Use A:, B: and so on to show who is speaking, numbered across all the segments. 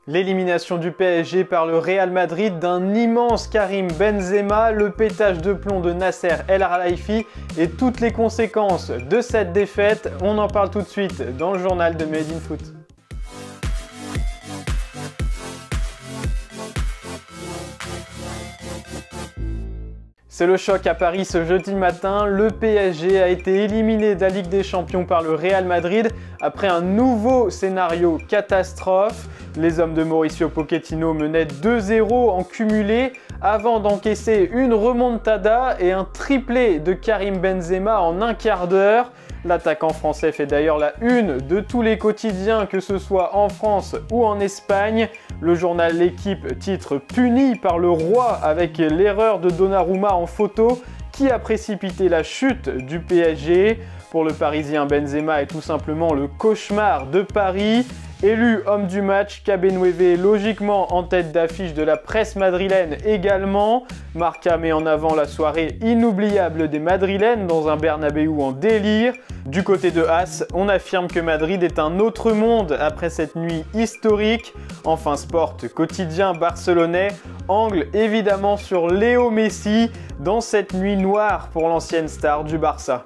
A: L'élimination du PSG par le Real Madrid d'un immense Karim Benzema, le pétage de plomb de Nasser El Khelaifi et toutes les conséquences de cette défaite, on en parle tout de suite dans le journal de Made in Foot. C'est le choc à Paris ce jeudi matin, le PSG a été éliminé de la Ligue des Champions par le Real Madrid après un nouveau scénario catastrophe. Les hommes de Mauricio Pochettino menaient 2-0 en cumulé avant d'encaisser une remontada et un triplé de Karim Benzema en un quart d'heure. L'attaquant français fait d'ailleurs la une de tous les quotidiens, que ce soit en France ou en Espagne. Le journal L'Équipe titre « Puni par le roi » avec l'erreur de Donnarumma en photo qui a précipité la chute du PSG. Pour le Parisien, Benzema est tout simplement le cauchemar de Paris. Élu homme du match, Cabenueve logiquement en tête d'affiche de la presse madrilène également. Marca met en avant la soirée inoubliable des Madrilènes dans un Bernabéu en délire. Du côté de AS, on affirme que Madrid est un autre monde après cette nuit historique. Enfin, Sport quotidien barcelonais angle évidemment sur Léo Messi dans cette nuit noire pour l'ancienne star du Barça.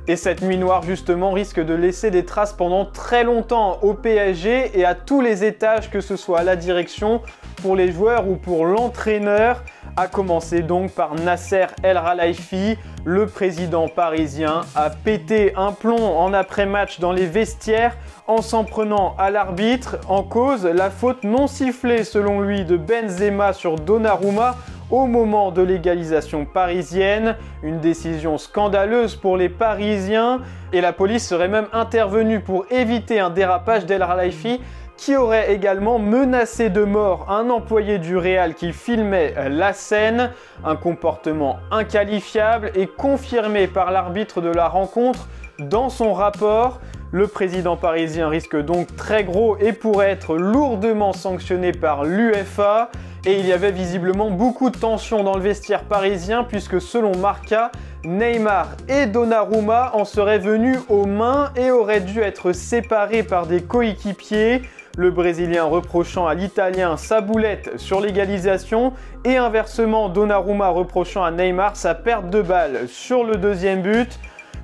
A: Et cette nuit noire justement risque de laisser des traces pendant très longtemps au PSG et à tous les étages, que ce soit à la direction, pour les joueurs ou pour l'entraîneur, à commencer donc par Nasser El Khelaifi. Le président parisien a pété un plomb en après-match dans les vestiaires en s'en prenant à l'arbitre. En cause, la faute non sifflée selon lui de Benzema sur Donnarumma au moment de l'égalisation parisienne, une décision scandaleuse pour les Parisiens, et la police serait même intervenue pour éviter un dérapage d'El Khelaifi qui aurait également menacé de mort un employé du Real qui filmait la scène, un comportement inqualifiable et confirmé par l'arbitre de la rencontre dans son rapport. Le président parisien risque donc très gros et pourrait être lourdement sanctionné par l'UEFA. Et il y avait visiblement beaucoup de tension dans le vestiaire parisien puisque selon Marca, Neymar et Donnarumma en seraient venus aux mains et auraient dû être séparés par des coéquipiers. Le Brésilien reprochant à l'Italien sa boulette sur l'égalisation et inversement Donnarumma reprochant à Neymar sa perte de balle sur le deuxième but.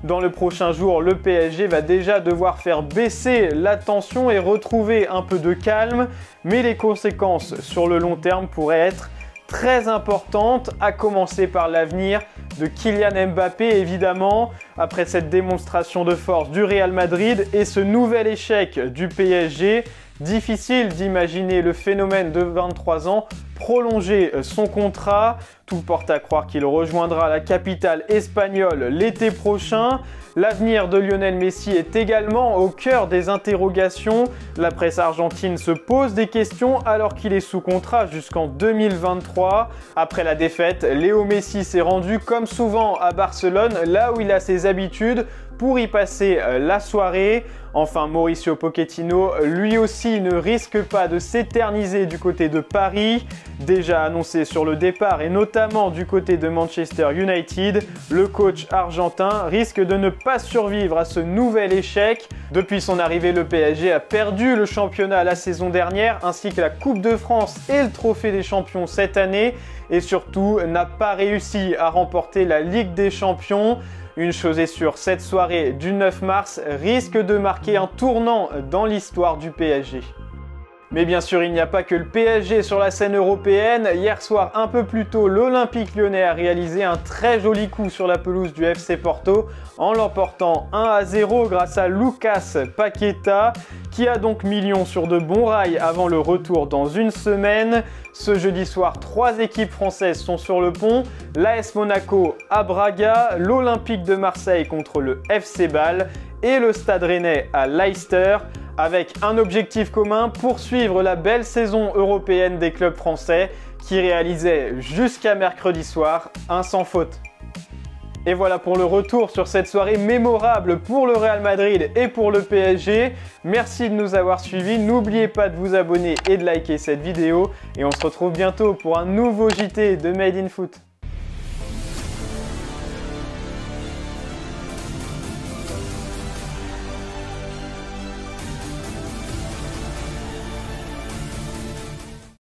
A: Dans le prochain jour, le PSG va déjà devoir faire baisser la tension et retrouver un peu de calme, mais les conséquences sur le long terme pourraient être très importantes, à commencer par l'avenir de Kylian Mbappé évidemment. Après cette démonstration de force du Real Madrid et ce nouvel échec du PSG, difficile d'imaginer le phénomène de 23 ans prolonger son contrat. Tout porte à croire qu'il rejoindra la capitale espagnole l'été prochain. L'avenir de Lionel Messi est également au cœur des interrogations. La presse argentine se pose des questions alors qu'il est sous contrat jusqu'en 2023. Après la défaite, Léo Messi s'est rendu comme souvent à Barcelone, là où il a ses habitudes, pour y passer la soirée. Enfin, Mauricio Pochettino, lui aussi, ne risque pas de s'éterniser du côté de Paris. Déjà annoncé sur le départ et notamment du côté de Manchester United, le coach argentin risque de ne pas survivre à ce nouvel échec. Depuis son arrivée, le PSG a perdu le championnat la saison dernière ainsi que la Coupe de France et le Trophée des Champions cette année et surtout n'a pas réussi à remporter la Ligue des Champions. Une chose est sûre, cette soirée du 9 mars risque de marquer un tournant dans l'histoire du PSG. Mais bien sûr, il n'y a pas que le PSG sur la scène européenne. Hier soir, un peu plus tôt, l'Olympique Lyonnais a réalisé un très joli coup sur la pelouse du FC Porto en l'emportant 1-0 grâce à Lucas Paqueta qui a donc mis Lyon sur de bons rails avant le retour dans une semaine. Ce jeudi soir, 3 équipes françaises sont sur le pont. L'AS Monaco à Braga, l'Olympique de Marseille contre le FC Bâle et le Stade Rennais à Leicester, avec un objectif commun, poursuivre la belle saison européenne des clubs français qui réalisaient jusqu'à mercredi soir un sans faute. Et voilà pour le retour sur cette soirée mémorable pour le Real Madrid et pour le PSG. Merci de nous avoir suivis, n'oubliez pas de vous abonner et de liker cette vidéo et on se retrouve bientôt pour un nouveau JT de Made in Foot.